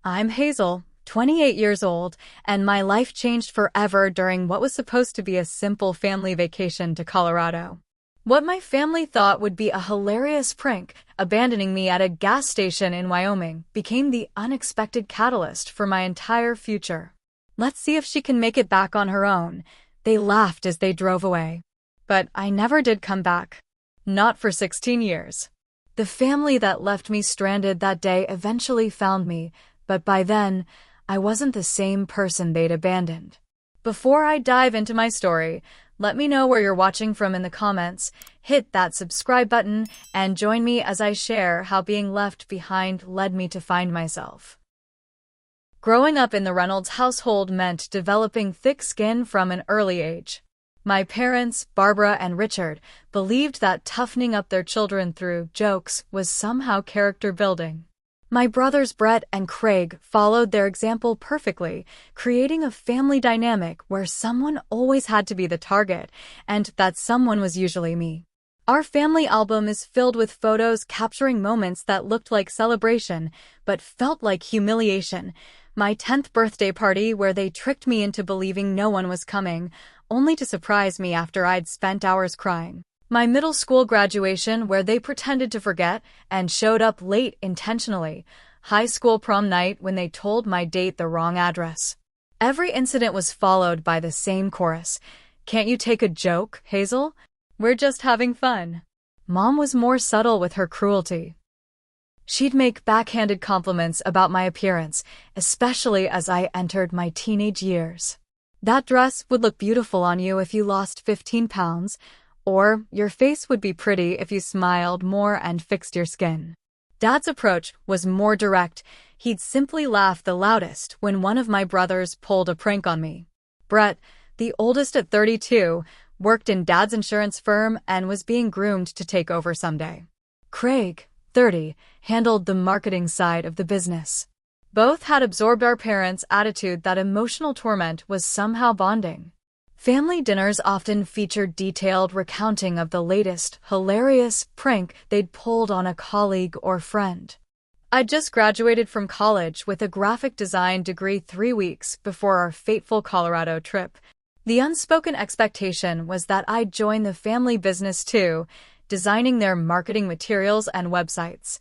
I'm Hazel, 28 years old, and my life changed forever during what was supposed to be a simple family vacation to Colorado. What my family thought would be a hilarious prank, abandoning me at a gas station in Wyoming, became the unexpected catalyst for my entire future. Let's see if she can make it back on her own. They laughed as they drove away. But I never did come back. Not for 16 years. The family that left me stranded that day eventually found me, but by then, I wasn't the same person they'd abandoned. Before I dive into my story, let me know where you're watching from in the comments, hit that subscribe button, and join me as I share how being left behind led me to find myself. Growing up in the Reynolds household meant developing thick skin from an early age. My parents, Barbara and Richard, believed that toughening up their children through jokes was somehow character building. My brothers Brett and Craig followed their example perfectly, creating a family dynamic where someone always had to be the target, and that someone was usually me. Our family album is filled with photos capturing moments that looked like celebration, but felt like humiliation. My 10th birthday party where they tricked me into believing no one was coming, only to surprise me after I'd spent hours crying. My middle school graduation where they pretended to forget and showed up late intentionally. High school prom night when they told my date the wrong address. Every incident was followed by the same chorus. Can't you take a joke, Hazel? We're just having fun. Mom was more subtle with her cruelty. She'd make backhanded compliments about my appearance, especially as I entered my teenage years. That dress would look beautiful on you if you lost 15 pounds, or your face would be pretty if you smiled more and fixed your skin. Dad's approach was more direct. He'd simply laugh the loudest when one of my brothers pulled a prank on me. Brett, the oldest at 32, worked in Dad's insurance firm and was being groomed to take over someday. Craig, 30, handled the marketing side of the business. Both had absorbed our parents' attitude that emotional torment was somehow bonding. Family dinners often featured detailed recounting of the latest, hilarious prank they'd pulled on a colleague or friend. I'd just graduated from college with a graphic design degree 3 weeks before our fateful Colorado trip. The unspoken expectation was that I'd join the family business too, designing their marketing materials and websites.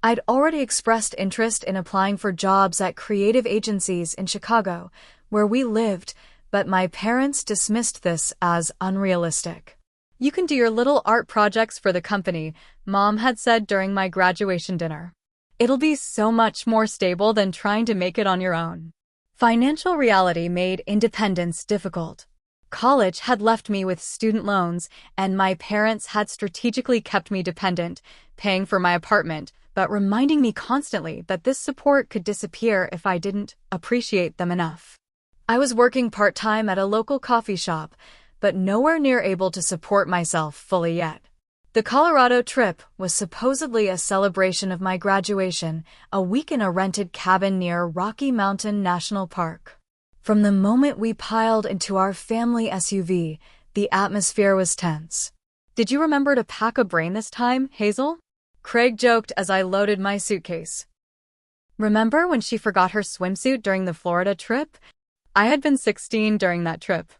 I'd already expressed interest in applying for jobs at creative agencies in Chicago, where we lived, but my parents dismissed this as unrealistic. You can do your little art projects for the company, Mom had said during my graduation dinner. It'll be so much more stable than trying to make it on your own. Financial reality made independence difficult. College had left me with student loans, and my parents had strategically kept me dependent, paying for my apartment, but reminding me constantly that this support could disappear if I didn't appreciate them enough. I was working part-time at a local coffee shop, but nowhere near able to support myself fully yet. The Colorado trip was supposedly a celebration of my graduation, a week in a rented cabin near Rocky Mountain National Park. From the moment we piled into our family SUV, the atmosphere was tense. Did you remember to pack a brain this time, Hazel? Craig joked as I loaded my suitcase. Remember when she forgot her swimsuit during the Florida trip? I had been 16 during that trip.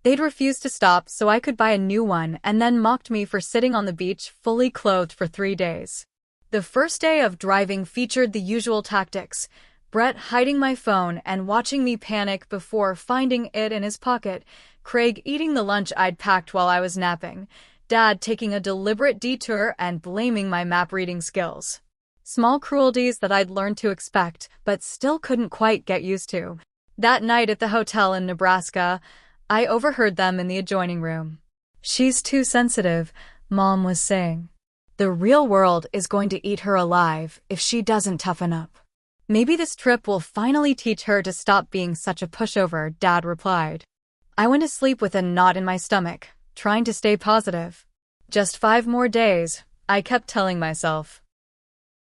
They'd refused to stop so I could buy a new one and then mocked me for sitting on the beach fully clothed for 3 days. The first day of driving featured the usual tactics, Brett hiding my phone and watching me panic before finding it in his pocket, Craig eating the lunch I'd packed while I was napping, Dad taking a deliberate detour and blaming my map-reading skills. Small cruelties that I'd learned to expect but still couldn't quite get used to. That night at the hotel in Nebraska, I overheard them in the adjoining room. She's too sensitive, Mom was saying. The real world is going to eat her alive if she doesn't toughen up. Maybe this trip will finally teach her to stop being such a pushover, Dad replied. I went to sleep with a knot in my stomach, trying to stay positive. Just 5 more days, I kept telling myself.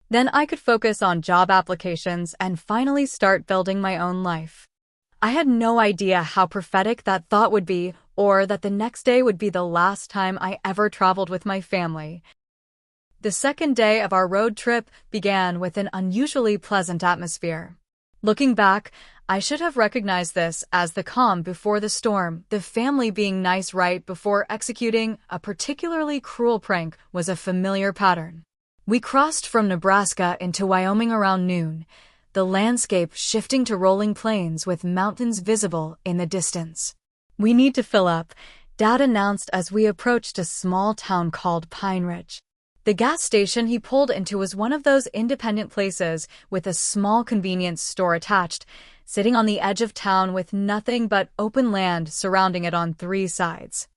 Then I could focus on job applications and finally start building my own life. I had no idea how prophetic that thought would be, or that the next day would be the last time I ever traveled with my family. The second day of our road trip began with an unusually pleasant atmosphere. Looking back, I should have recognized this as the calm before the storm. The family being nice right before executing a particularly cruel prank was a familiar pattern. We crossed from Nebraska into Wyoming around noon, the landscape shifting to rolling plains with mountains visible in the distance. "We need to fill up," Dad announced as we approached a small town called Pine Ridge. The gas station he pulled into was one of those independent places with a small convenience store attached, sitting on the edge of town with nothing but open land surrounding it on three sides.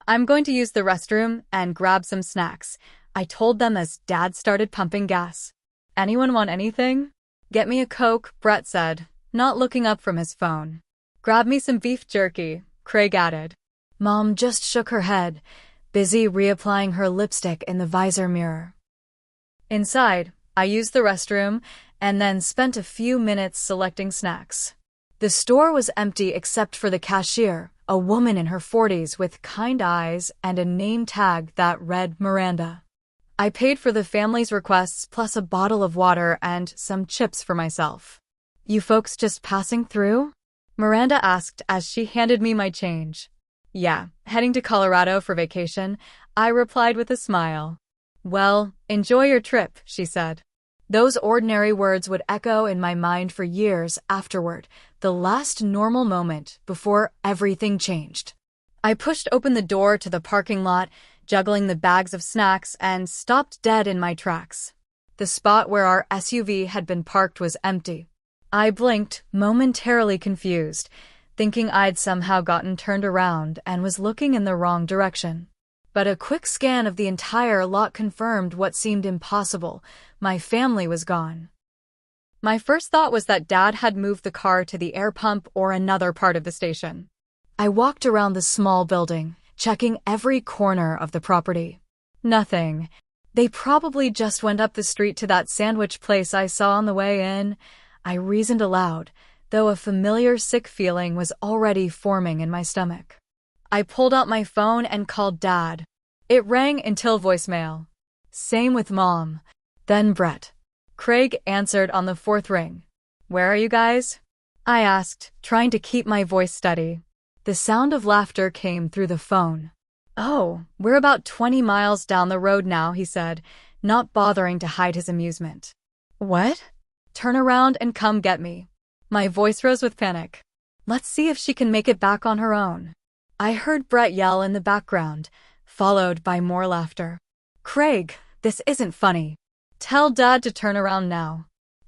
"I'm going to use the restroom and grab some snacks," I told them as Dad started pumping gas. "Anyone want anything?" "Get me a Coke," Brett said, not looking up from his phone. "Grab me some beef jerky," Craig added. Mom just shook her head, busy reapplying her lipstick in the visor mirror. Inside, I used the restroom and then spent a few minutes selecting snacks. The store was empty except for the cashier, a woman in her 40s with kind eyes and a name tag that read Miranda. I paid for the family's requests plus a bottle of water and some chips for myself. "You folks just passing through?" Miranda asked as she handed me my change. "Yeah, heading to Colorado for vacation," I replied with a smile. "Well, enjoy your trip," she said. Those ordinary words would echo in my mind for years afterward, the last normal moment before everything changed. I pushed open the door to the parking lot, juggling the bags of snacks, and stopped dead in my tracks. The spot where our SUV had been parked was empty. I blinked, momentarily confused, thinking I'd somehow gotten turned around and was looking in the wrong direction. But a quick scan of the entire lot confirmed what seemed impossible. My family was gone. My first thought was that Dad had moved the car to the air pump or another part of the station. I walked around the small building, checking every corner of the property. Nothing. They probably just went up the street to that sandwich place I saw on the way in, I reasoned aloud, though a familiar sick feeling was already forming in my stomach. I pulled out my phone and called Dad. It rang until voicemail. Same with Mom. Then Brett. Craig answered on the fourth ring. "Where are you guys?" I asked, trying to keep my voice steady. The sound of laughter came through the phone. "Oh, we're about 20 miles down the road now," he said, not bothering to hide his amusement. "What?" "Turn around and come get me." My voice rose with panic. "Let's see if she can make it back on her own." I heard Brett yell in the background, followed by more laughter. "Craig, this isn't funny. Tell Dad to turn around now."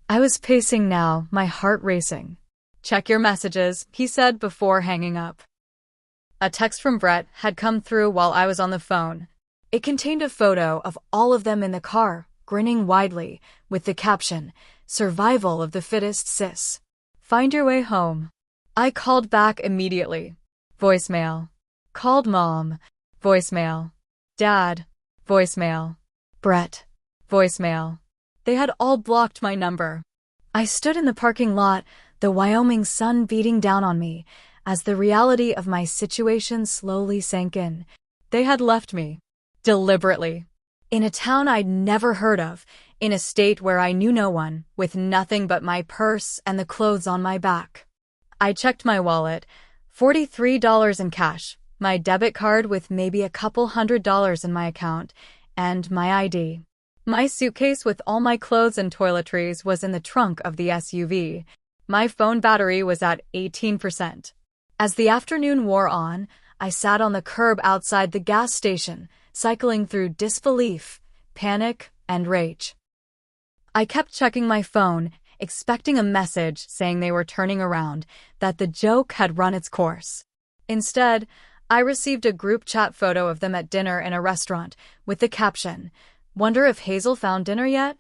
I was pacing now, my heart racing. "Check your messages," he said before hanging up. A text from Brett had come through while I was on the phone. It contained a photo of all of them in the car, grinning widely, with the caption, "Survival of the fittest, sis. Find your way home." I called back immediately. Voicemail. Called Mom. Voicemail. Dad. Voicemail. Brett. Voicemail. They had all blocked my number. I stood in the parking lot, the Wyoming sun beating down on me, as the reality of my situation slowly sank in. They had left me. Deliberately. In a town I'd never heard of, in a state where I knew no one, with nothing but my purse and the clothes on my back. I checked my wallet. $43 in cash, my debit card with maybe a couple $100 in my account, and my ID. My suitcase with all my clothes and toiletries was in the trunk of the SUV. My phone battery was at 18%. As the afternoon wore on, I sat on the curb outside the gas station, cycling through disbelief, panic, and rage. I kept checking my phone, expecting a message saying they were turning around, that the joke had run its course. Instead, I received a group chat photo of them at dinner in a restaurant, with the caption, "Wonder if Hazel found dinner yet?"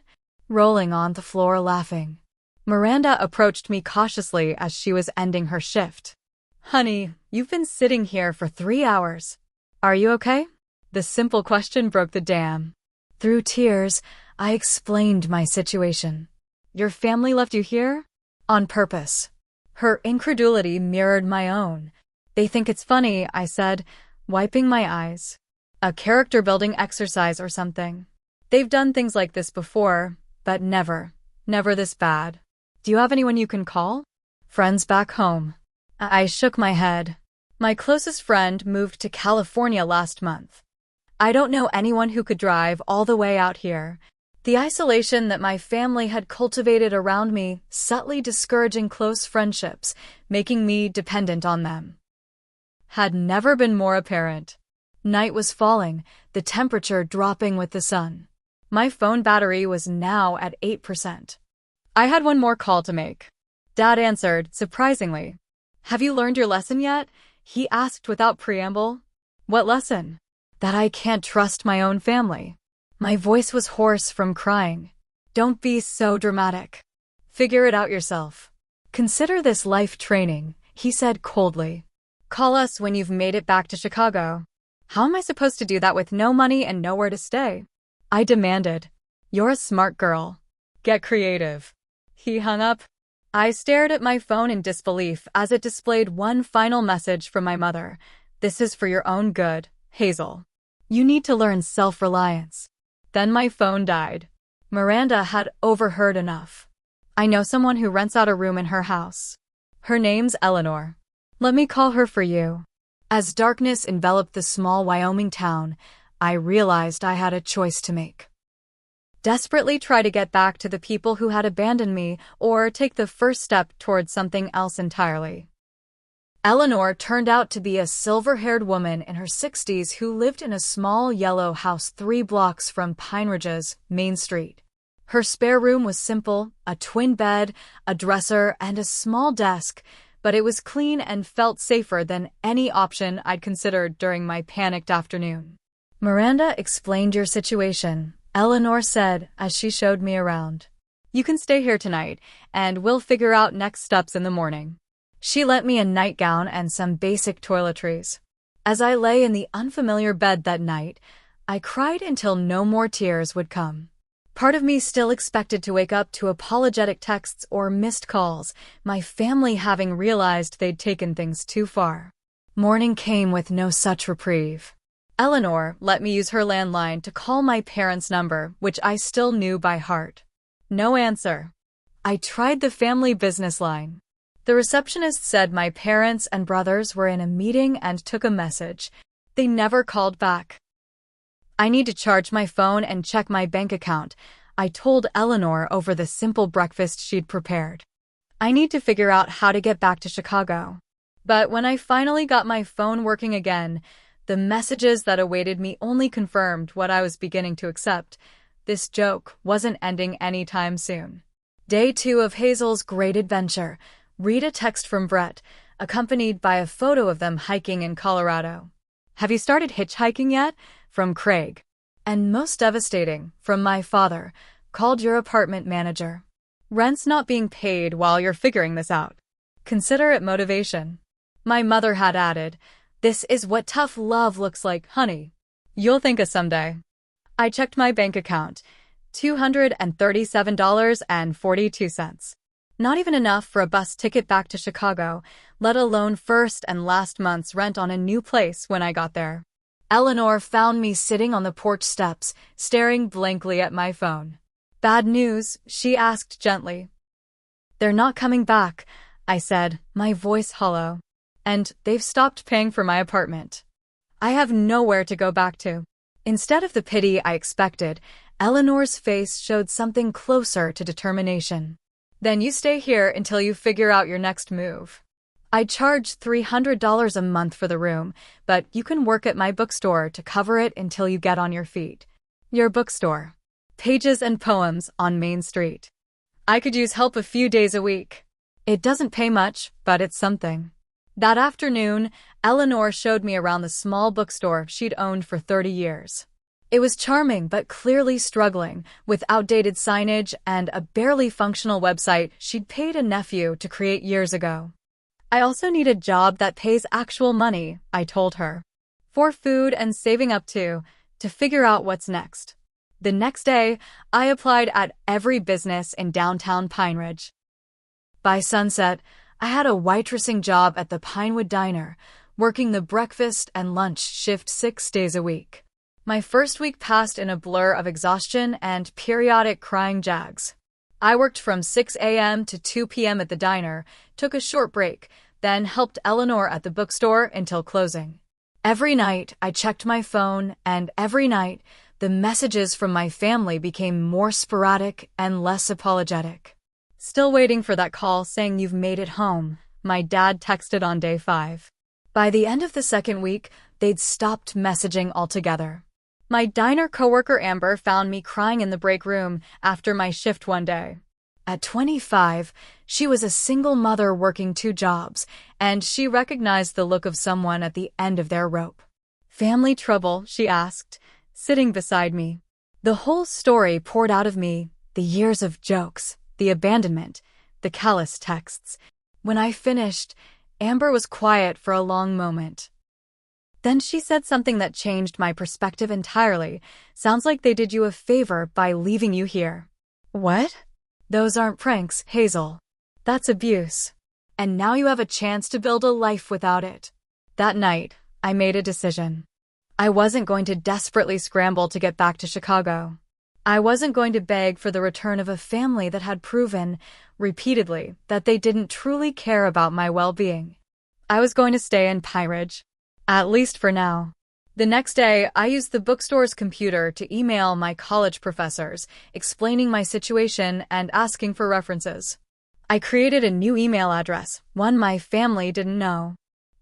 Rolling on the floor laughing. Miranda approached me cautiously as she was ending her shift. "Honey, you've been sitting here for 3 hours. Are you okay?" The simple question broke the dam. Through tears, I explained my situation. "Your family left you here?" "On purpose." Her incredulity mirrored my own. "They think it's funny," I said, wiping my eyes. "A character-building exercise or something. They've done things like this before, but never this bad." Do you have anyone you can call? Friends back home. I shook my head. My closest friend moved to California last month. I don't know anyone who could drive all the way out here. The isolation that my family had cultivated around me subtly discouraging close friendships, making me dependent on them, had never been more apparent. Night was falling, the temperature dropping with the sun. My phone battery was now at 8%. I had one more call to make. Dad answered, surprisingly. Have you learned your lesson yet? He asked without preamble. What lesson? That I can't trust my own family. My voice was hoarse from crying. Don't be so dramatic. Figure it out yourself. Consider this life training, he said coldly. Call us when you've made it back to Chicago. How am I supposed to do that with no money and nowhere to stay? I demanded. You're a smart girl. Get creative. He hung up. I stared at my phone in disbelief as it displayed one final message from my mother. This is for your own good, Hazel. You need to learn self-reliance. Then my phone died. Miranda had overheard enough. I know someone who rents out a room in her house. Her name's Eleanor. Let me call her for you. As darkness enveloped the small Wyoming town, I realized I had a choice to make. Desperately try to get back to the people who had abandoned me, or take the first step towards something else entirely. Eleanor turned out to be a silver-haired woman in her 60s who lived in a small yellow house 3 blocks from Pine Ridge's Main Street. Her spare room was simple, a twin bed, a dresser, and a small desk, but it was clean and felt safer than any option I'd considered during my panicked afternoon. Miranda explained your situation, Eleanor said as she showed me around. You can stay here tonight, and we'll figure out next steps in the morning. She lent me a nightgown and some basic toiletries. As I lay in the unfamiliar bed that night, I cried until no more tears would come. Part of me still expected to wake up to apologetic texts or missed calls, my family having realized they'd taken things too far. Morning came with no such reprieve. Eleanor let me use her landline to call my parents' number, which I still knew by heart. No answer. I tried the family business line. The receptionist said my parents and brothers were in a meeting and took a message. They never called back. I need to charge my phone and check my bank account, I told Eleanor over the simple breakfast she'd prepared. I need to figure out how to get back to Chicago. But when I finally got my phone working again, the messages that awaited me only confirmed what I was beginning to accept. This joke wasn't ending anytime soon. Day 2 of Hazel's great adventure. Read a text from Brett, accompanied by a photo of them hiking in Colorado. Have you started hitchhiking yet? From Craig. And most devastating, from my father, called your apartment manager. Rent's not being paid while you're figuring this out. Consider it motivation. My mother had added, this is what tough love looks like, honey. You'll think of someday. I checked my bank account. $237.42. Not even enough for a bus ticket back to Chicago, let alone first and last month's rent on a new place when I got there. Eleanor found me sitting on the porch steps, staring blankly at my phone. Bad news, she asked gently. They're not coming back, I said, my voice hollow. And they've stopped paying for my apartment. I have nowhere to go back to. Instead of the pity I expected, Eleanor's face showed something closer to determination. Then you stay here until you figure out your next move. I charge $300 a month for the room, but you can work at my bookstore to cover it until you get on your feet. Your bookstore. Pages and Poems on Main Street. I could use help a few days a week. It doesn't pay much, but it's something. That afternoon, Eleanor showed me around the small bookstore she'd owned for 30 years. It was charming but clearly struggling, with outdated signage and a barely functional website she'd paid a nephew to create years ago. I also need a job that pays actual money, I told her. For food and saving up to figure out what's next. The next day, I applied at every business in downtown Pine Ridge. By sunset, I had a waitressing job at the Pinewood Diner, working the breakfast and lunch shift 6 days a week. My first week passed in a blur of exhaustion and periodic crying jags. I worked from 6 a.m. to 2 p.m. at the diner, took a short break, then helped Eleanor at the bookstore until closing. Every night, I checked my phone, and every night, the messages from my family became more sporadic and less apologetic. "Still waiting for that call saying you've made it home," my dad texted on day 5. By the end of the second week, they'd stopped messaging altogether. My diner coworker Amber found me crying in the break room after my shift one day. At 25, she was a single mother working 2 jobs, and she recognized the look of someone at the end of their rope. "Family trouble?" she asked, sitting beside me. The whole story poured out of me, the years of jokes, the abandonment, the callous texts. When I finished, Amber was quiet for a long moment. Then she said something that changed my perspective entirely. "Sounds like they did you a favor by leaving you here." "What?" "Those aren't pranks, Hazel. That's abuse. And now you have a chance to build a life without it." That night, I made a decision. I wasn't going to desperately scramble to get back to Chicago. I wasn't going to beg for the return of a family that had proven, repeatedly, that they didn't truly care about my well-being. I was going to stay in Pine Ridge. At least for now. The next day, I used the bookstore's computer to email my college professors, explaining my situation and asking for references. I created a new email address, one my family didn't know.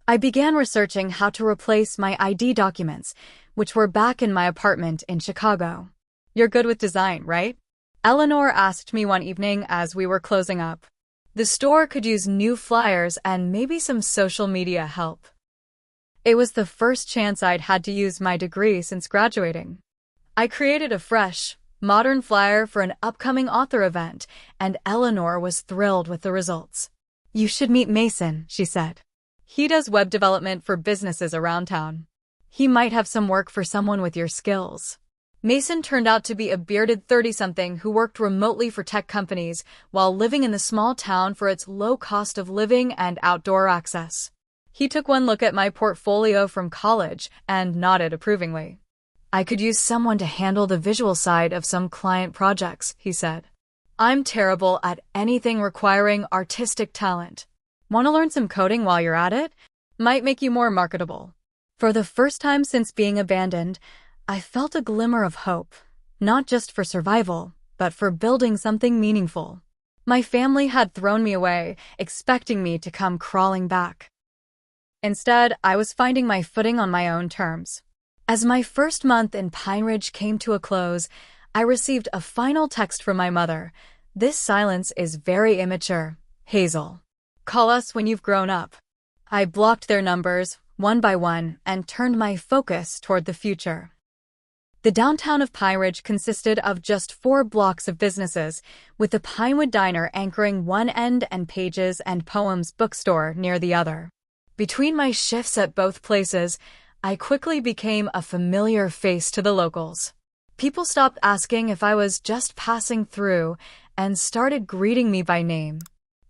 I began researching how to replace my ID documents, which were back in my apartment in Chicago. "You're good with design, right?" Eleanor asked me one evening as we were closing up. The store could use new flyers and maybe some social media help. It was the first chance I'd had to use my degree since graduating. I created a fresh, modern flyer for an upcoming author event, and Eleanor was thrilled with the results. "You should meet Mason," she said. "He does web development for businesses around town. He might have some work for someone with your skills." Mason turned out to be a bearded 30-something who worked remotely for tech companies while living in the small town for its low cost of living and outdoor access. He took one look at my portfolio from college and nodded approvingly. "I could use someone to handle the visual side of some client projects," he said. "I'm terrible at anything requiring artistic talent. Want to learn some coding while you're at it? Might make you more marketable." For the first time since being abandoned, I felt a glimmer of hope, not just for survival, but for building something meaningful. My family had thrown me away, expecting me to come crawling back. Instead, I was finding my footing on my own terms. As my first month in Pine Ridge came to a close, I received a final text from my mother. "This silence is very immature, Hazel. Call us when you've grown up." I blocked their numbers, one by one, and turned my focus toward the future. The downtown of Pine Ridge consisted of just 4 blocks of businesses, with the Pinewood Diner anchoring one end and Pages and Poems bookstore near the other. Between my shifts at both places, I quickly became a familiar face to the locals. People stopped asking if I was just passing through and started greeting me by name.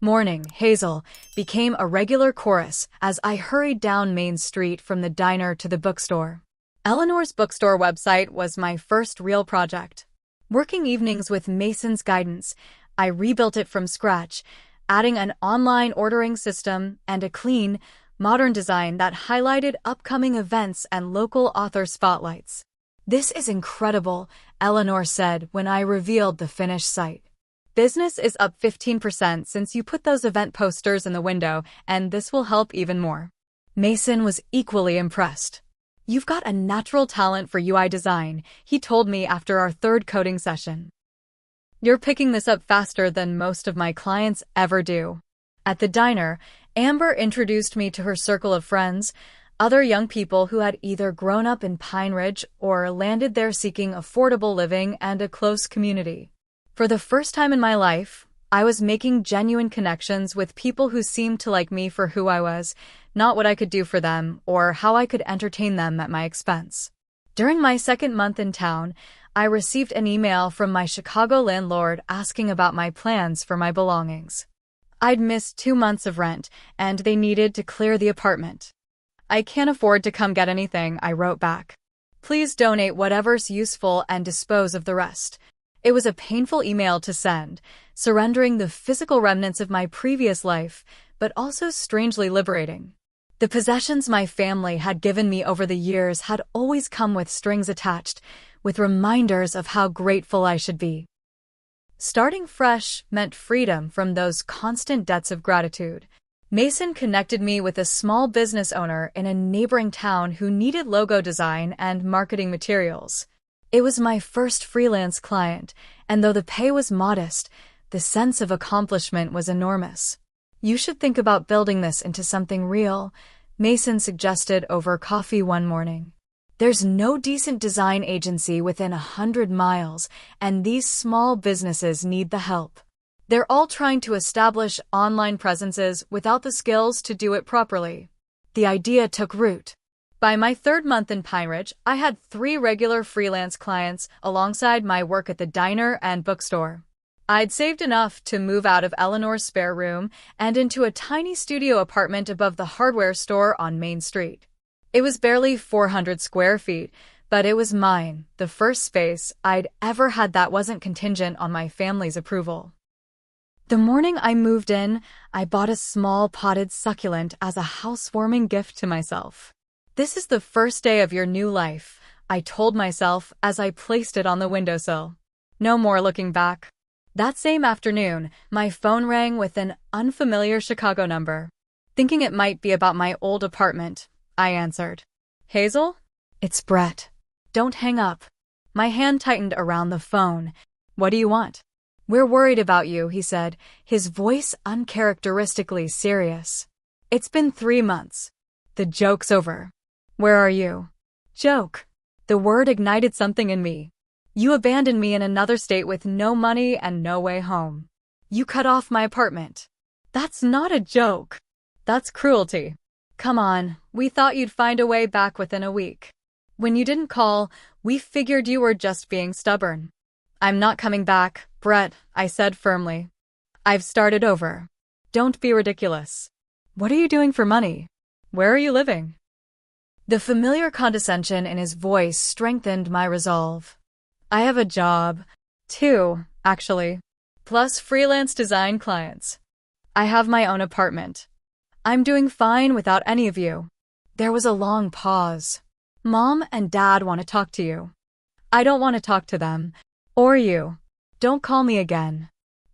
"Morning, Hazel," became a regular chorus as I hurried down Main Street from the diner to the bookstore. Eleanor's bookstore website was my first real project. Working evenings with Mason's guidance, I rebuilt it from scratch, adding an online ordering system and a clean, modern design that highlighted upcoming events and local author spotlights. "This is incredible," Eleanor said when I revealed the finished site. "Business is up 15% since you put those event posters in the window, and this will help even more." Mason was equally impressed. "You've got a natural talent for UI design," he told me after our 3rd coding session. "You're picking this up faster than most of my clients ever do." At the diner, Amber introduced me to her circle of friends, other young people who had either grown up in Pine Ridge or landed there seeking affordable living and a close community. For the first time in my life, I was making genuine connections with people who seemed to like me for who I was, not what I could do for them or how I could entertain them at my expense. During my 2nd month in town, I received an email from my Chicago landlord asking about my plans for my belongings. I'd missed 2 months of rent, and they needed to clear the apartment. "I can't afford to come get anything," I wrote back. "Please donate whatever's useful and dispose of the rest." It was a painful email to send, surrendering the physical remnants of my previous life, but also strangely liberating. The possessions my family had given me over the years had always come with strings attached, with reminders of how grateful I should be. Starting fresh meant freedom from those constant debts of gratitude. Mason connected me with a small business owner in a neighboring town who needed logo design and marketing materials. It was my first freelance client, and though the pay was modest, the sense of accomplishment was enormous. "You should think about building this into something real," Mason suggested over coffee one morning. "There's no decent design agency within 100 miles, and these small businesses need the help. They're all trying to establish online presences without the skills to do it properly." The idea took root. By my third month in Pine Ridge, I had 3 regular freelance clients alongside my work at the diner and bookstore. I'd saved enough to move out of Eleanor's spare room and into a tiny studio apartment above the hardware store on Main Street. It was barely 400 square feet, but it was mine, the first space I'd ever had that wasn't contingent on my family's approval. The morning I moved in, I bought a small potted succulent as a housewarming gift to myself. "This is the first day of your new life," I told myself as I placed it on the windowsill. No more looking back. That same afternoon, my phone rang with an unfamiliar Chicago number. Thinking it might be about my old apartment, I answered. "Hazel? It's Brett. Don't hang up." My hand tightened around the phone. "What do you want?" "We're worried about you," he said, his voice uncharacteristically serious. "It's been 3 months. The joke's over." "Where are you?" "Joke." The word ignited something in me. "You abandoned me in another state with no money and no way home. You cut off my apartment." "That's not a joke. That's cruelty." "Come on, we thought you'd find a way back within a week. When you didn't call, we figured you were just being stubborn." "I'm not coming back, Brett," I said firmly. "I've started over. Don't be ridiculous." "What are you doing for money? Where are you living?" The familiar condescension in his voice strengthened my resolve. "I have a job. 2, actually. Plus freelance design clients. I have my own apartment. I'm doing fine without any of you." There was a long pause. "Mom and Dad want to talk to you." "I don't want to talk to them. Or you. Don't call me again."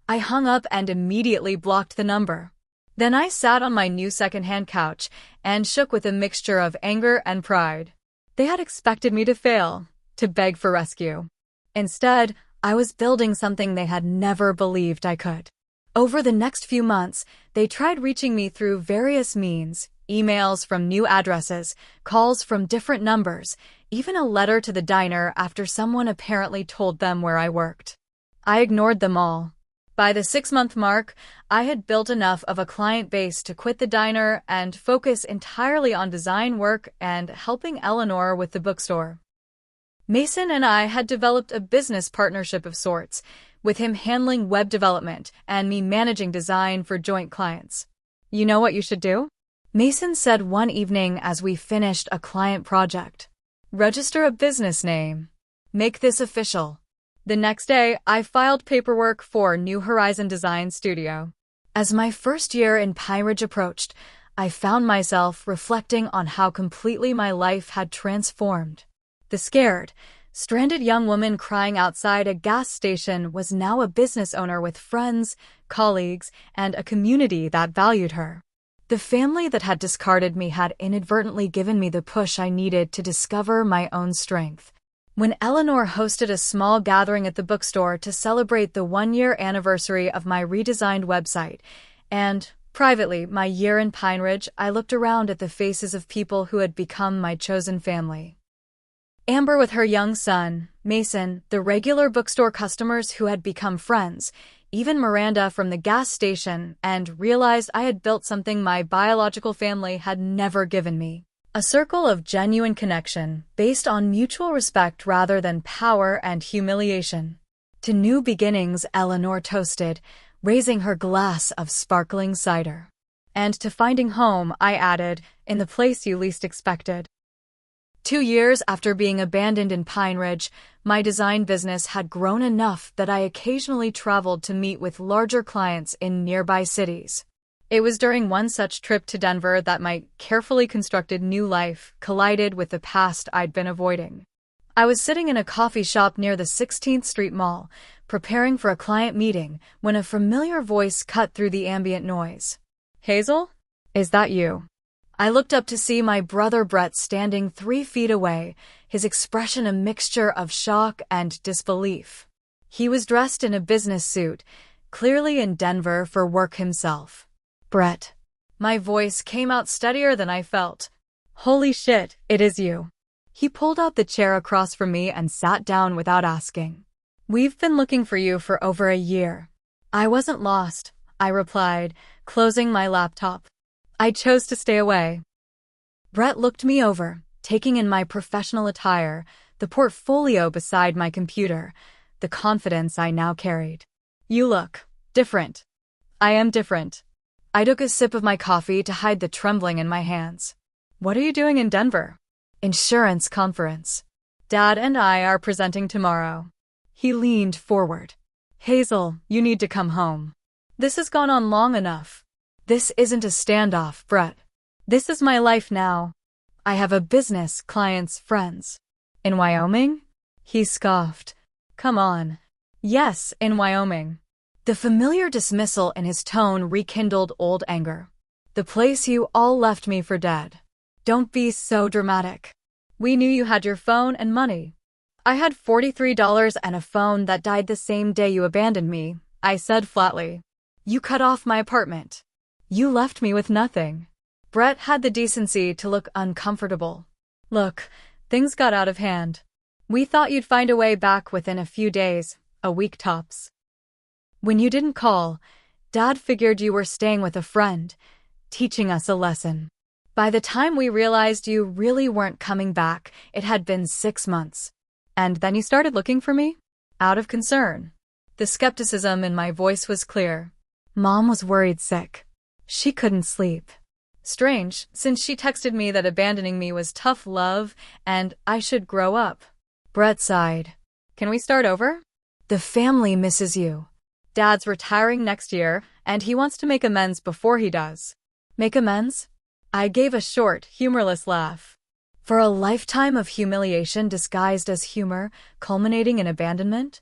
I hung up and immediately blocked the number. Then I sat on my new secondhand couch and shook with a mixture of anger and pride. They had expected me to fail, to beg for rescue. Instead, I was building something they had never believed I could. Over the next few months, they tried reaching me through various means: emails from new addresses, calls from different numbers, even a letter to the diner after someone apparently told them where I worked. I ignored them all. By the 6-month mark, I had built enough of a client base to quit the diner and focus entirely on design work and helping Eleanor with the bookstore. Mason and I had developed a business partnership of sorts, with him handling web development and me managing design for joint clients. "You know what you should do?" Mason said one evening as we finished a client project. "Register a business name. Make this official." The next day, I filed paperwork for New Horizon Design Studio. As my first year in Pine Ridge approached, I found myself reflecting on how completely my life had transformed. The scared, stranded young woman crying outside a gas station was now a business owner with friends, colleagues, and a community that valued her. The family that had discarded me had inadvertently given me the push I needed to discover my own strength. When Eleanor hosted a small gathering at the bookstore to celebrate the 1-year anniversary of my redesigned website, and, privately, my year in Pine Ridge, I looked around at the faces of people who had become my chosen family. Amber with her young son, Mason, the regular bookstore customers who had become friends, even Miranda from the gas station, and realized I had built something my biological family had never given me. A circle of genuine connection, based on mutual respect rather than power and humiliation. To new beginnings, Eleanor toasted, raising her glass of sparkling cider. And to finding home, I added, in the place you least expected. 2 years after being abandoned in Pine Ridge, my design business had grown enough that I occasionally traveled to meet with larger clients in nearby cities. It was during one such trip to Denver that my carefully constructed new life collided with the past I'd been avoiding. I was sitting in a coffee shop near the 16th Street Mall, preparing for a client meeting, when a familiar voice cut through the ambient noise. "Hazel? Is that you?" I looked up to see my brother Brett standing 3 feet away, his expression a mixture of shock and disbelief. He was dressed in a business suit, clearly in Denver for work himself. "Brett." My voice came out steadier than I felt. "Holy shit, it is you." He pulled out the chair across from me and sat down without asking. "We've been looking for you for over a year." "I wasn't lost," I replied, closing my laptop. "I chose to stay away." Brett looked me over, taking in my professional attire, the portfolio beside my computer, the confidence I now carried. "You look different." "I am different." I took a sip of my coffee to hide the trembling in my hands. "What are you doing in Denver?" "Insurance conference. Dad and I are presenting tomorrow." He leaned forward. "Hazel, you need to come home. This has gone on long enough. This isn't a standoff, Brett. This is my life now. I have a business, clients, friends." "In Wyoming?" He scoffed. "Come on." "Yes, in Wyoming." The familiar dismissal in his tone rekindled old anger. "The place you all left me for dead." "Don't be so dramatic. We knew you had your phone and money." "I had $43 and a phone that died the same day you abandoned me," I said flatly. "You cut off my apartment. You left me with nothing." Brett had the decency to look uncomfortable. "Look, things got out of hand. We thought you'd find a way back within a few days, a week tops. When you didn't call, Dad figured you were staying with a friend, teaching us a lesson. By the time we realized you really weren't coming back, it had been 6 months. And then you started looking for me? Out of concern." The skepticism in my voice was clear. "Mom was worried sick. She couldn't sleep." Strange, since she texted me that abandoning me was tough love and I should grow up. Brett sighed. "Can we start over? The family misses you. Dad's retiring next year, and he wants to make amends before he does." "Make amends?" I gave a short, humorless laugh. "For a lifetime of humiliation disguised as humor, culminating in abandonment?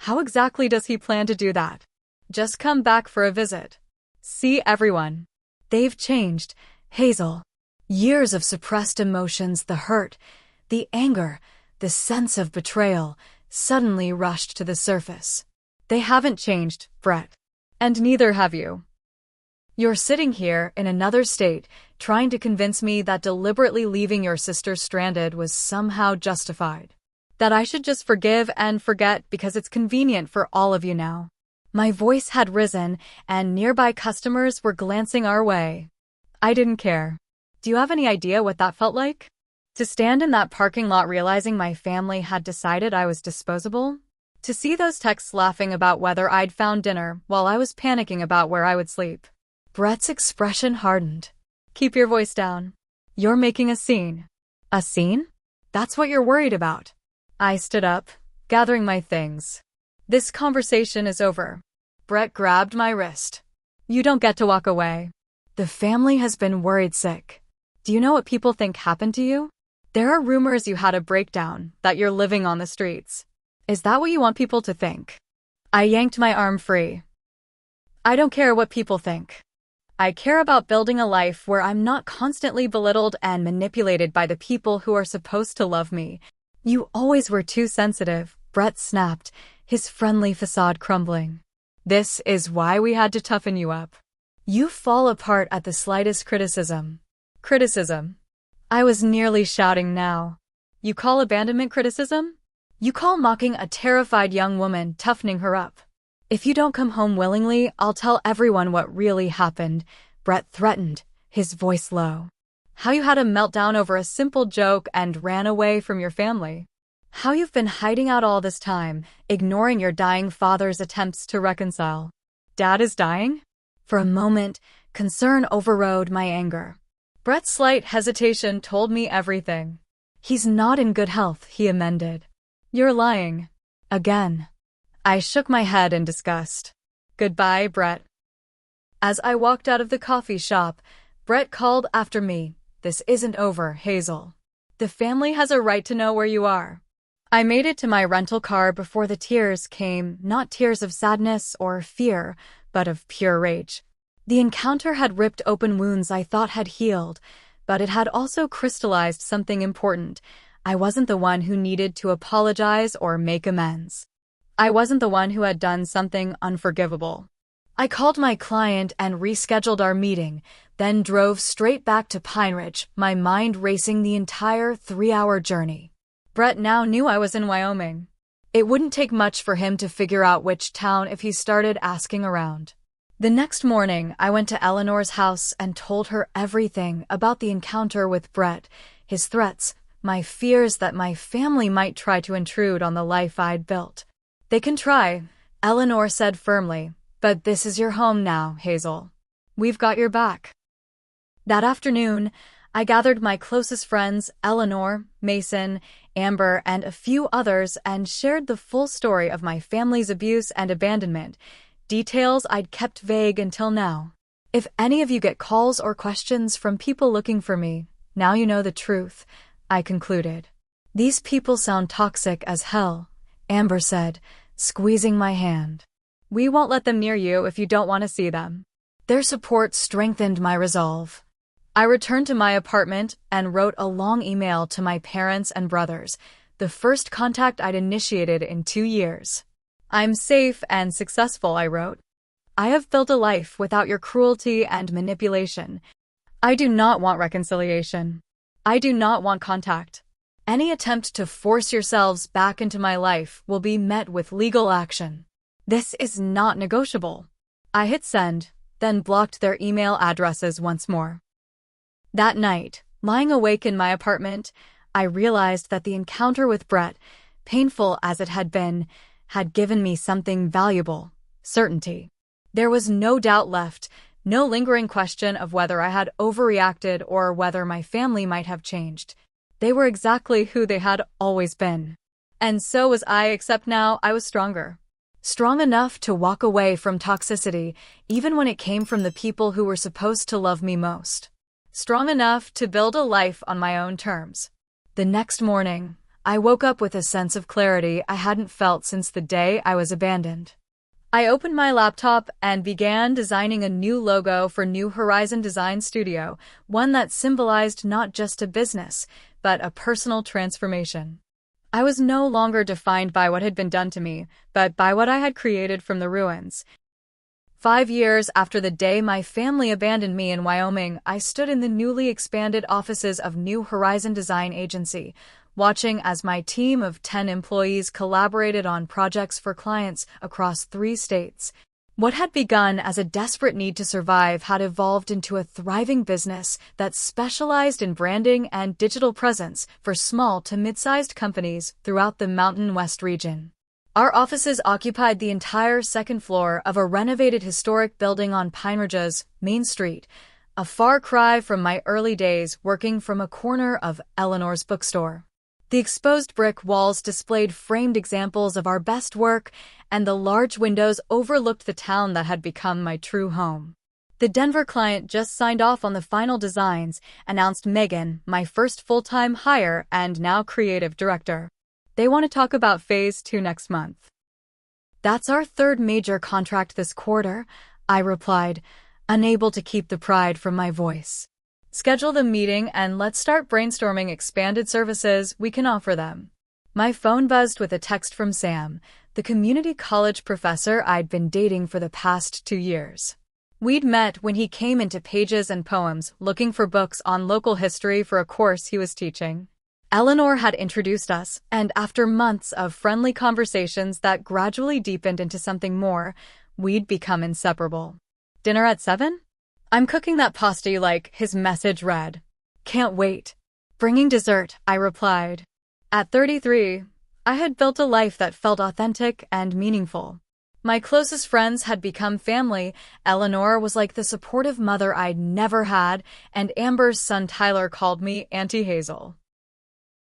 How exactly does he plan to do that? Just come back for a visit. See everyone. They've changed, Hazel. Years of suppressed emotions, the hurt, the anger, the sense of betrayal, suddenly rushed to the surface. They haven't changed, Brett. And neither have you. You're sitting here in another state, trying to convince me that deliberately leaving your sister stranded was somehow justified. That I should just forgive and forget because it's convenient for all of you now." My voice had risen, and nearby customers were glancing our way. I didn't care. Do you have any idea what that felt like? To stand in that parking lot realizing my family had decided I was disposable? To see those texts laughing about whether I'd found dinner while I was panicking about where I would sleep? Brett's expression hardened. "Keep your voice down. You're making a scene." "A scene? That's what you're worried about." I stood up, gathering my things. "This conversation is over." Brett grabbed my wrist. "You don't get to walk away. The family has been worried sick. Do you know what people think happened to you? There are rumors you had a breakdown, that you're living on the streets. Is that what you want people to think?" I yanked my arm free. "I don't care what people think. I care about building a life where I'm not constantly belittled and manipulated by the people who are supposed to love me." "You always were too sensitive," Brett snapped, his friendly facade crumbling. "This is why we had to toughen you up. You fall apart at the slightest criticism." "Criticism?" I was nearly shouting now. "You call abandonment criticism? You call mocking a terrified young woman toughening her up. If you don't come home willingly, I'll tell everyone what really happened," Brett threatened, his voice low. "How you had a meltdown over a simple joke and ran away from your family. How you've been hiding out all this time, ignoring your dying father's attempts to reconcile." "Dad is dying?" For a moment, concern overrode my anger. Brett's slight hesitation told me everything. He's not in good health, he amended. You're lying. Again. I shook my head in disgust. Goodbye, Brett. As I walked out of the coffee shop, Brett called after me. This isn't over, Hazel. The family has a right to know where you are. I made it to my rental car before the tears came, not tears of sadness or fear, but of pure rage. The encounter had ripped open wounds I thought had healed, but it had also crystallized something important. I wasn't the one who needed to apologize or make amends. I wasn't the one who had done something unforgivable. I called my client and rescheduled our meeting, then drove straight back to Pine Ridge, my mind racing the entire 3-hour journey. Brett now knew I was in Wyoming. It wouldn't take much for him to figure out which town if he started asking around. The next morning, I went to Eleanor's house and told her everything about the encounter with Brett, his threats, my fears that my family might try to intrude on the life I'd built. They can try, Eleanor said firmly, but this is your home now, Hazel. We've got your back. That afternoon, I gathered my closest friends, Eleanor, Mason, Amber, and a few others, and shared the full story of my family's abuse and abandonment, details I'd kept vague until now. If any of you get calls or questions from people looking for me, now you know the truth, I concluded. These people sound toxic as hell, Amber said, squeezing my hand. We won't let them near you if you don't want to see them. Their support strengthened my resolve. I returned to my apartment and wrote a long email to my parents and brothers, the first contact I'd initiated in 2 years. I'm safe and successful, I wrote. I have built a life without your cruelty and manipulation. I do not want reconciliation. I do not want contact. Any attempt to force yourselves back into my life will be met with legal action. This is not negotiable. I hit send, then blocked their email addresses once more. That night, lying awake in my apartment, I realized that the encounter with Brett, painful as it had been, had given me something valuable: certainty. There was no doubt left, no lingering question of whether I had overreacted or whether my family might have changed. They were exactly who they had always been. And so was I, except now I was stronger. Strong enough to walk away from toxicity, even when it came from the people who were supposed to love me most. Strong enough to build a life on my own terms. The next morning, I woke up with a sense of clarity I hadn't felt since the day I was abandoned. I opened my laptop and began designing a new logo for New Horizon Design Studio, one that symbolized not just a business, but a personal transformation. I was no longer defined by what had been done to me, but by what I had created from the ruins. 5 years after the day my family abandoned me in Wyoming, I stood in the newly expanded offices of New Horizon Design Agency, watching as my team of 10 employees collaborated on projects for clients across 3 states. What had begun as a desperate need to survive had evolved into a thriving business that specialized in branding and digital presence for small to mid-sized companies throughout the Mountain West region. Our offices occupied the entire second floor of a renovated historic building on Pine Ridge's Main Street, a far cry from my early days working from a corner of Eleanor's bookstore. The exposed brick walls displayed framed examples of our best work, and the large windows overlooked the town that had become my true home. The Denver client just signed off on the final designs, announced Megan, my first full-time hire and now creative director. They want to talk about Phase 2 next month. That's our 3rd major contract this quarter, I replied, unable to keep the pride from my voice. Schedule the meeting and let's start brainstorming expanded services we can offer them. My phone buzzed with a text from Sam, the community college professor I'd been dating for the past 2 years. We'd met when he came into Pages and Poems looking for books on local history for a course he was teaching. Eleanor had introduced us, and after months of friendly conversations that gradually deepened into something more, we'd become inseparable. Dinner at 7? I'm cooking that pasta you like, his message read. Can't wait. Bringing dessert, I replied. At 33, I had built a life that felt authentic and meaningful. My closest friends had become family. Eleanor was like the supportive mother I'd never had, and Amber's son Tyler called me Auntie Hazel.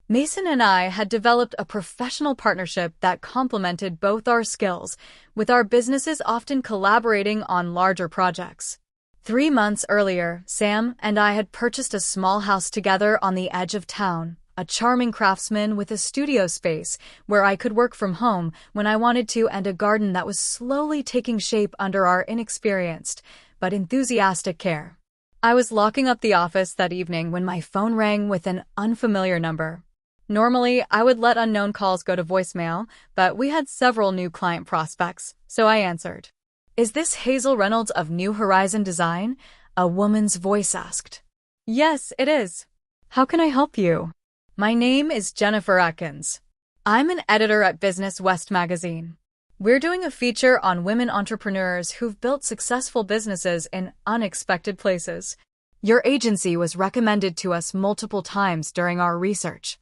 Mason and I had developed a professional partnership that complemented both our skills, with our businesses often collaborating on larger projects. 3 months earlier, Sam and I had purchased a small house together on the edge of town, a charming craftsman with a studio space where I could work from home when I wanted to, and a garden that was slowly taking shape under our inexperienced but enthusiastic care. I was locking up the office that evening when my phone rang with an unfamiliar number. Normally, I would let unknown calls go to voicemail, but we had several new client prospects, so I answered. "Is this Hazel Reynolds of New Horizon Design?" a woman's voice asked. "Yes, it is. How can I help you?" "My name is Jennifer Atkins. I'm an editor at Business West magazine. We're doing a feature on women entrepreneurs who've built successful businesses in unexpected places. Your agency was recommended to us multiple times during our research."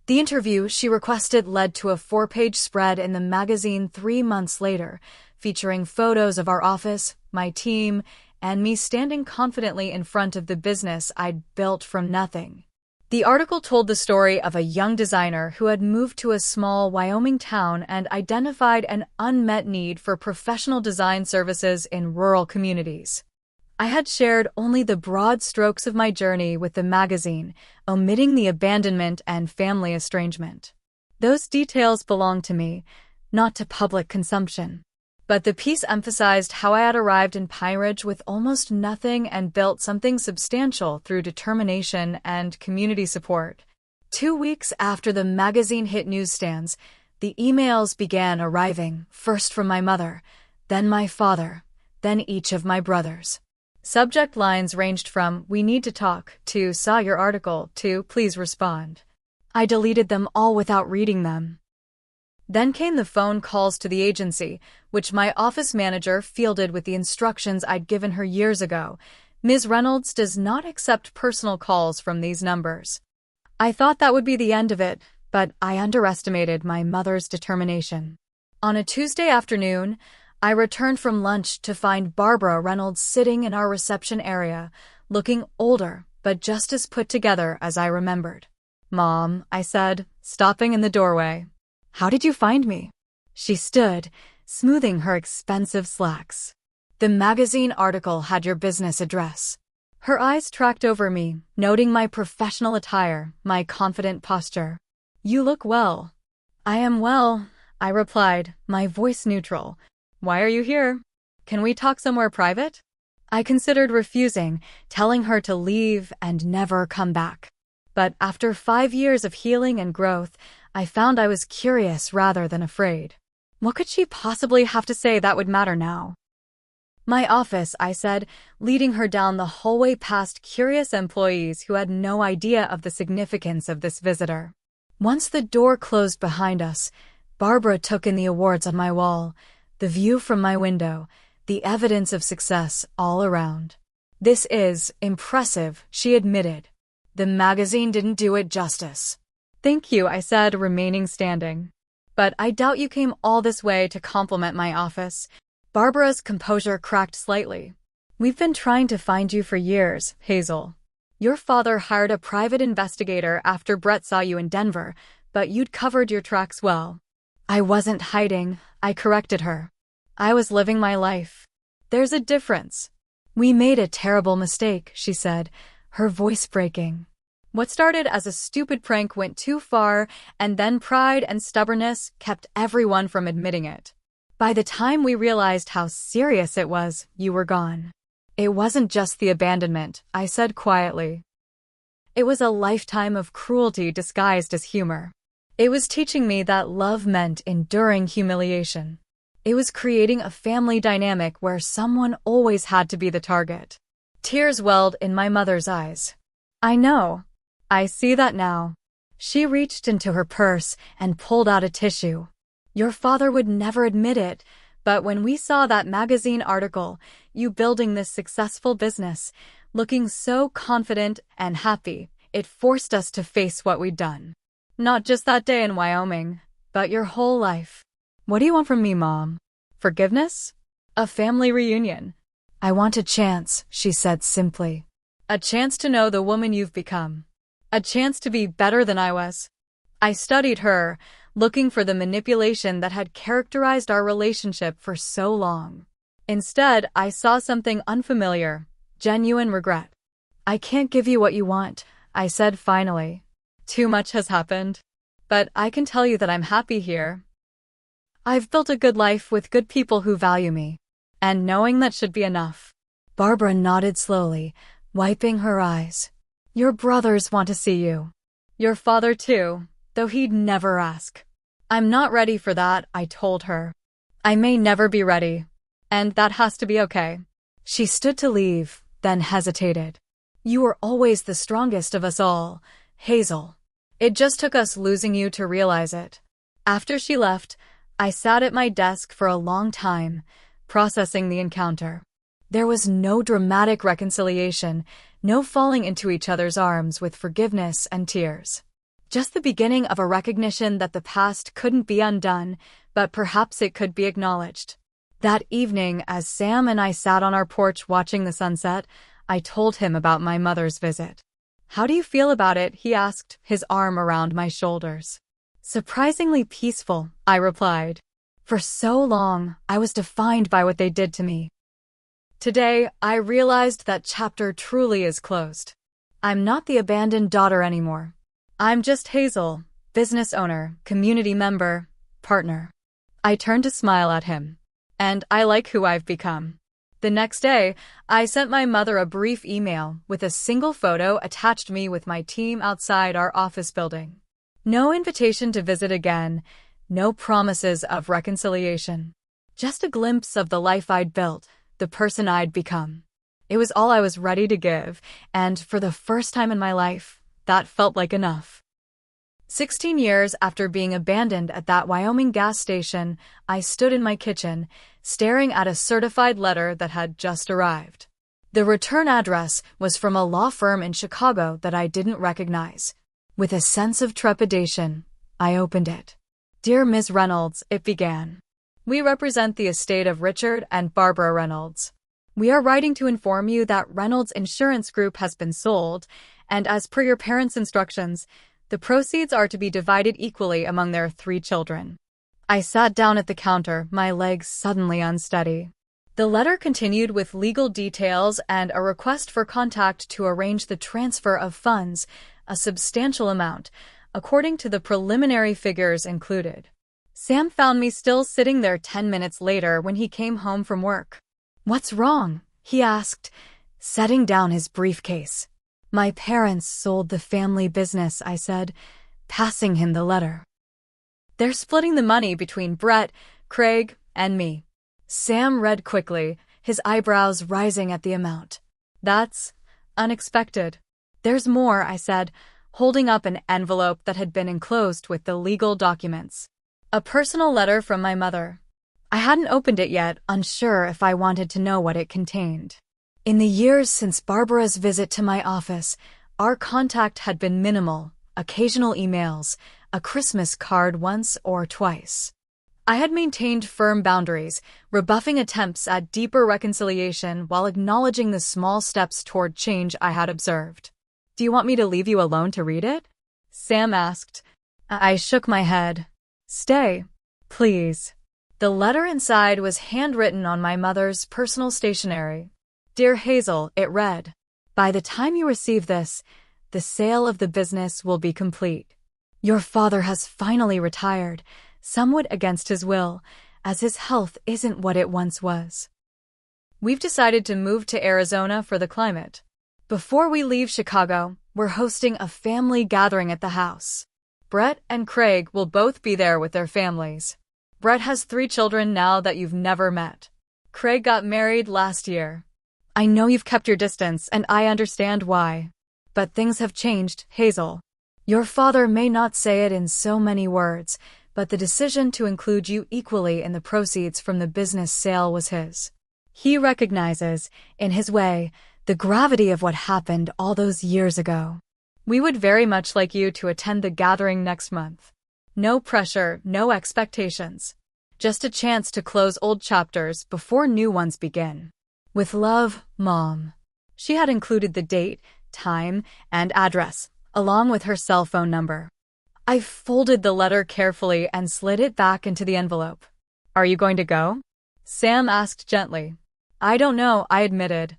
The interview she requested led to a 4-page spread in the magazine 3 months later, featuring photos of our office, my team, and me standing confidently in front of the business I'd built from nothing. The article told the story of a young designer who had moved to a small Wyoming town and identified an unmet need for professional design services in rural communities. I had shared only the broad strokes of my journey with the magazine, omitting the abandonment and family estrangement. Those details belonged to me, not to public consumption. But the piece emphasized how I had arrived in Pine Ridge with almost nothing and built something substantial through determination and community support. 2 weeks after the magazine hit newsstands, the emails began arriving, first from my mother, then my father, then each of my brothers. Subject lines ranged from "We need to talk" to "Saw your article" to "Please respond." I deleted them all without reading them. Then came the phone calls to the agency, which my office manager fielded with the instructions I'd given her years ago. "Ms. Reynolds does not accept personal calls from these numbers." I thought that would be the end of it, but I underestimated my mother's determination. On a Tuesday afternoon, I returned from lunch to find Barbara Reynolds sitting in our reception area, looking older but just as put together as I remembered. "Mom," I said, stopping in the doorway. "How did you find me?" She stood, smoothing her expensive slacks. "The magazine article had your business address." Her eyes tracked over me, noting my professional attire, my confident posture. "You look well." "I am well," I replied, my voice neutral. "Why are you here? Can we talk somewhere private?" I considered refusing, telling her to leave and never come back. But after 5 years of healing and growth, I found I was curious rather than afraid. What could she possibly have to say that would matter now? "My office," I said, leading her down the hallway past curious employees who had no idea of the significance of this visitor. Once the door closed behind us, Barbara took in the awards on my wall, the view from my window, the evidence of success all around. "This is impressive," she admitted. "The magazine didn't do it justice." "Thank you," I said, remaining standing. "But I doubt you came all this way to compliment my office." Barbara's composure cracked slightly. "We've been trying to find you for years, Hazel. Your father hired a private investigator after Brett saw you in Denver, but you'd covered your tracks well." "I wasn't hiding," I corrected her. "I was living my life." "There's a difference." "We made a terrible mistake," she said, her voice breaking. "What started as a stupid prank went too far, and then pride and stubbornness kept everyone from admitting it. By the time we realized how serious it was, you were gone." "It wasn't just the abandonment," I said quietly. "It was a lifetime of cruelty disguised as humor. It was teaching me that love meant enduring humiliation. It was creating a family dynamic where someone always had to be the target." Tears welled in my mother's eyes. "I know. I see that now." She reached into her purse and pulled out a tissue. "Your father would never admit it, but when we saw that magazine article, you building this successful business, looking so confident and happy, it forced us to face what we'd done. Not just that day in Wyoming, but your whole life." "What do you want from me, Mom? Forgiveness? A family reunion?" "I want a chance," she said simply. "A chance to know the woman you've become. A chance to be better than I was. I studied her, looking for the manipulation that had characterized our relationship for so long. Instead, I saw something unfamiliar, genuine regret. I can't give you what you want, I said finally. Too much has happened. But I can tell you that I'm happy here. I've built a good life with good people who value me. And knowing that should be enough. Barbara nodded slowly, wiping her eyes. Your brothers want to see you. Your father too, though he'd never ask. I'm not ready for that, I told her. I may never be ready. And that has to be okay. She stood to leave, then hesitated. You were always the strongest of us all, Hazel. It just took us losing you to realize it. After she left, I sat at my desk for a long time, processing the encounter. There was no dramatic reconciliation, no falling into each other's arms with forgiveness and tears. Just the beginning of a recognition that the past couldn't be undone, but perhaps it could be acknowledged. That evening, as Sam and I sat on our porch watching the sunset, I told him about my mother's visit. How do you feel about it? He asked, his arm around my shoulders. Surprisingly peaceful, I replied. For so long, I was defined by what they did to me. Today, I realized that chapter truly is closed. I'm not the abandoned daughter anymore. I'm just Hazel, business owner, community member, partner. I turned to smile at him. And I like who I've become. The next day, I sent my mother a brief email with a single photo attached me with my team outside our office building. No invitation to visit again, no promises of reconciliation. Just a glimpse of the life I'd built, the person I'd become. It was all I was ready to give, and for the first time in my life, that felt like enough. 16 years after being abandoned at that Wyoming gas station, I stood in my kitchen, staring at a certified letter that had just arrived. The return address was from a law firm in Chicago that I didn't recognize. With a sense of trepidation, I opened it. Dear Ms. Reynolds, it began. We represent the estate of Richard and Barbara Reynolds. We are writing to inform you that Reynolds Insurance Group has been sold, and as per your parents' instructions, the proceeds are to be divided equally among their 3 children. I sat down at the counter, my legs suddenly unsteady. The letter continued with legal details and a request for contact to arrange the transfer of funds, a substantial amount, according to the preliminary figures included. Sam found me still sitting there 10 minutes later when he came home from work. What's wrong? He asked, setting down his briefcase. My parents sold the family business, I said, passing him the letter. They're splitting the money between Brett, Craig, and me. Sam read quickly, his eyebrows rising at the amount. That's unexpected. There's more, I said, holding up an envelope that had been enclosed with the legal documents. A personal letter from my mother. I hadn't opened it yet, unsure if I wanted to know what it contained. In the years since Barbara's visit to my office, our contact had been minimal, occasional emails, a Christmas card once or twice. I had maintained firm boundaries, rebuffing attempts at deeper reconciliation while acknowledging the small steps toward change I had observed. Do you want me to leave you alone to read it? Sam asked. I shook my head. Stay, please. The letter inside was handwritten on my mother's personal stationery. Dear Hazel, it read, by the time you receive this, the sale of the business will be complete. Your father has finally retired, somewhat against his will, as his health isn't what it once was. We've decided to move to Arizona for the climate. Before we leave Chicago, we're hosting a family gathering at the house. Brett and Craig will both be there with their families. Brett has 3 children now that you've never met. Craig got married last year. I know you've kept your distance, and I understand why. But things have changed, Hazel. Your father may not say it in so many words, but the decision to include you equally in the proceeds from the business sale was his. He recognizes, in his way, the gravity of what happened all those years ago. We would very much like you to attend the gathering next month. No pressure, no expectations. Just a chance to close old chapters before new ones begin. With love, Mom. She had included the date, time, and address, along with her cell phone number. I folded the letter carefully and slid it back into the envelope. "Are you going to go?" Sam asked gently. "I don't know," I admitted.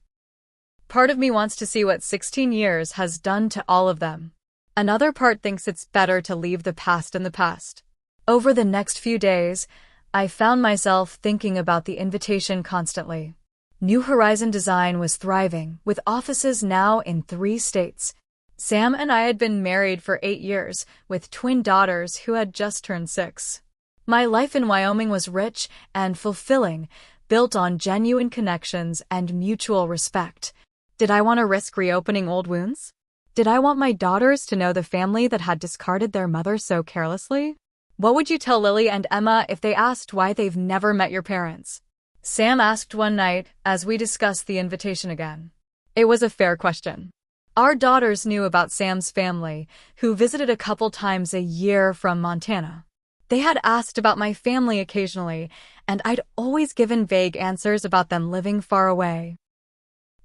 Part of me wants to see what 16 years has done to all of them. Another part thinks it's better to leave the past in the past. Over the next few days, I found myself thinking about the invitation constantly. New Horizon Design was thriving, with offices now in 3 states. Sam and I had been married for 8 years, with twin daughters who had just turned 6. My life in Wyoming was rich and fulfilling, built on genuine connections and mutual respect. Did I want to risk reopening old wounds? Did I want my daughters to know the family that had discarded their mother so carelessly? What would you tell Lily and Emma if they asked why they've never met your parents? Sam asked one night as we discussed the invitation again. It was a fair question. Our daughters knew about Sam's family, who visited a couple times a year from Montana. They had asked about my family occasionally, and I'd always given vague answers about them living far away.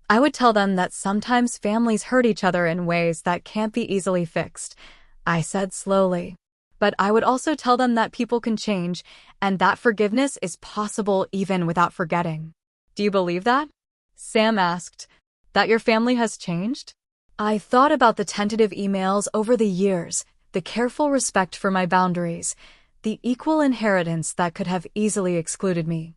I would tell them that sometimes families hurt each other in ways that can't be easily fixed, I said slowly. But I would also tell them that people can change, and that forgiveness is possible even without forgetting. "Do you believe that?" Sam asked. "That your family has changed?" I thought about the tentative emails over the years, the careful respect for my boundaries, the equal inheritance that could have easily excluded me.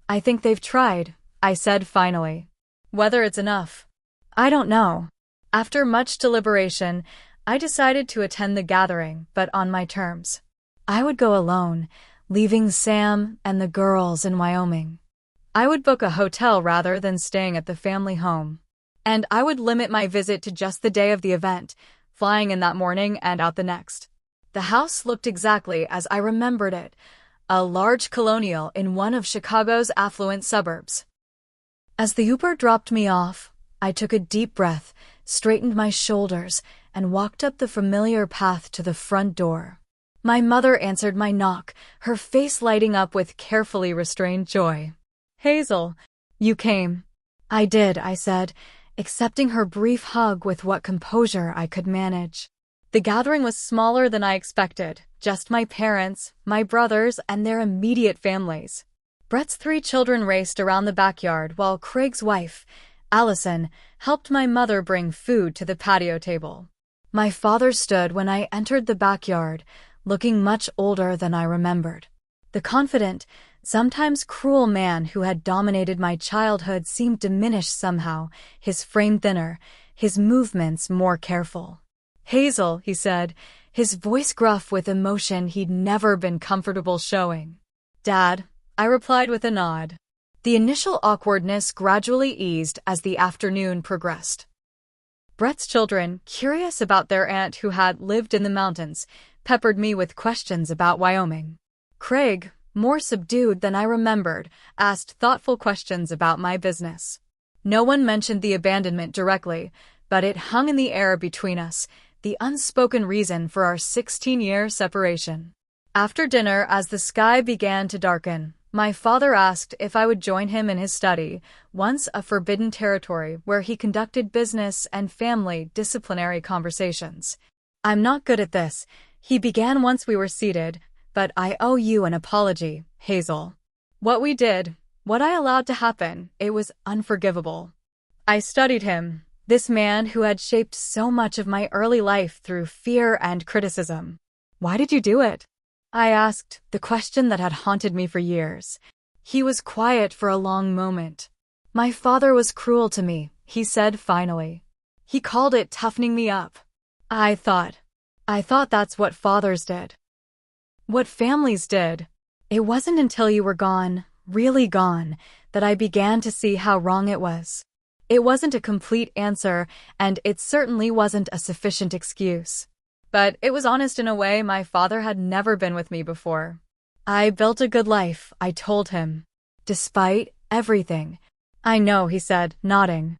"I think they've tried," I said finally. "Whether it's enough, I don't know." After much deliberation, I decided to attend the gathering, but on my terms. I would go alone, leaving Sam and the girls in Wyoming. I would book a hotel rather than staying at the family home. And I would limit my visit to just the day of the event, flying in that morning and out the next. The house looked exactly as I remembered it, a large colonial in one of Chicago's affluent suburbs. As the Uber dropped me off, I took a deep breath, straightened my shoulders, and walked up the familiar path to the front door. My mother answered my knock, her face lighting up with carefully restrained joy. "Hazel, you came." "I did," I said, accepting her brief hug with what composure I could manage. The gathering was smaller than I expected, just my parents, my brothers, and their immediate families. Brett's 3 children raced around the backyard while Craig's wife, Allison, helped my mother bring food to the patio table. My father stood when I entered the backyard, looking much older than I remembered. The confident, sometimes cruel man who had dominated my childhood seemed diminished somehow, his frame thinner, his movements more careful. "Hazel," he said, his voice gruff with emotion he'd never been comfortable showing. "Dad," I replied with a nod. The initial awkwardness gradually eased as the afternoon progressed. Brett's children, curious about their aunt who had lived in the mountains, peppered me with questions about Wyoming. Craig, more subdued than I remembered, asked thoughtful questions about my business. No one mentioned the abandonment directly, but it hung in the air between us, the unspoken reason for our 16-year separation. After dinner, as the sky began to darken, my father asked if I would join him in his study, once a forbidden territory where he conducted business and family disciplinary conversations. "I'm not good at this," he began once we were seated, "but I owe you an apology, Hazel. What we did, what I allowed to happen, it was unforgivable." I studied him, this man who had shaped so much of my early life through fear and criticism. "Why did you do it?" I asked, the question that had haunted me for years. He was quiet for a long moment. "My father was cruel to me," he said finally. "He called it toughening me up." I thought that's what fathers did. What families did. It wasn't until you were gone, really gone, that I began to see how wrong it was. It wasn't a complete answer, and it certainly wasn't a sufficient excuse. But it was honest in a way my father had never been with me before. "I built a good life," I told him. "Despite everything." "I know," he said, nodding.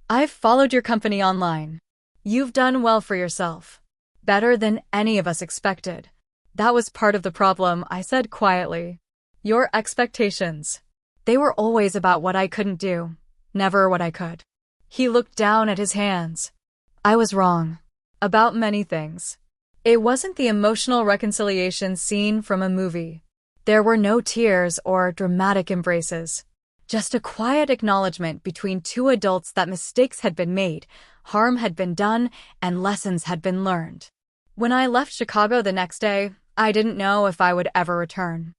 "I've followed your company online. You've done well for yourself. Better than any of us expected." "That was part of the problem," I said quietly. "Your expectations. They were always about what I couldn't do, never what I could." He looked down at his hands. "I was wrong. about many things. It wasn't the emotional reconciliation scene from a movie. There were no tears or dramatic embraces. Just a quiet acknowledgement between two adults that mistakes had been made, harm had been done, and lessons had been learned. When I left Chicago the next day, I didn't know if I would ever return.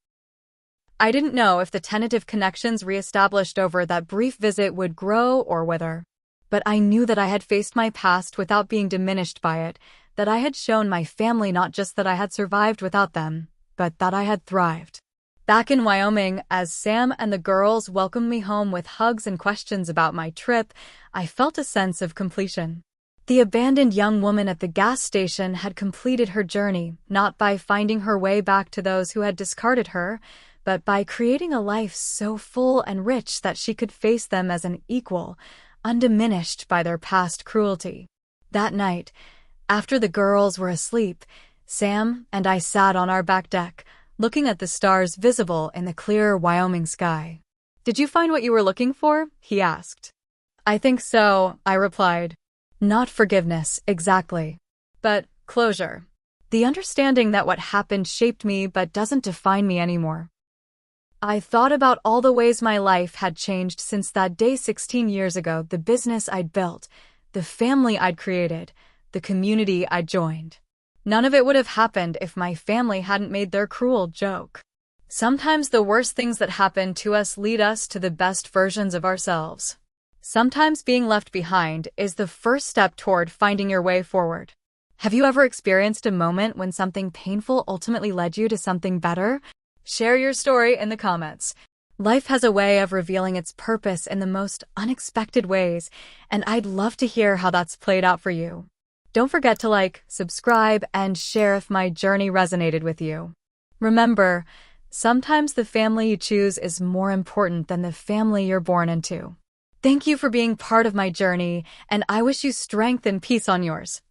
I didn't know if the tentative connections reestablished over that brief visit would grow or wither. But I knew that I had faced my past without being diminished by it, that I had shown my family not just that I had survived without them, but that I had thrived. Back in Wyoming, as Sam and the girls welcomed me home with hugs and questions about my trip, I felt a sense of completion. The abandoned young woman at the gas station had completed her journey, not by finding her way back to those who had discarded her, but by creating a life so full and rich that she could face them as an equal, undiminished by their past cruelty. That night, after the girls were asleep, Sam and I sat on our back deck, looking at the stars visible in the clear Wyoming sky. "Did you find what you were looking for?" he asked. "I think so," I replied. Not forgiveness, exactly. But closure. The understanding that what happened shaped me but doesn't define me anymore. I thought about all the ways my life had changed since that day 16 years ago, the business I'd built, the family I'd created, the community I'd joined. None of it would have happened if my family hadn't made their cruel joke. Sometimes the worst things that happen to us lead us to the best versions of ourselves. Sometimes being left behind is the first step toward finding your way forward. Have you ever experienced a moment when something painful ultimately led you to something better? Share your story in the comments. Life has a way of revealing its purpose in the most unexpected ways, and I'd love to hear how that's played out for you. Don't forget to like, subscribe, and share if my journey resonated with you. Remember, sometimes the family you choose is more important than the family you're born into. Thank you for being part of my journey, and I wish you strength and peace on yours.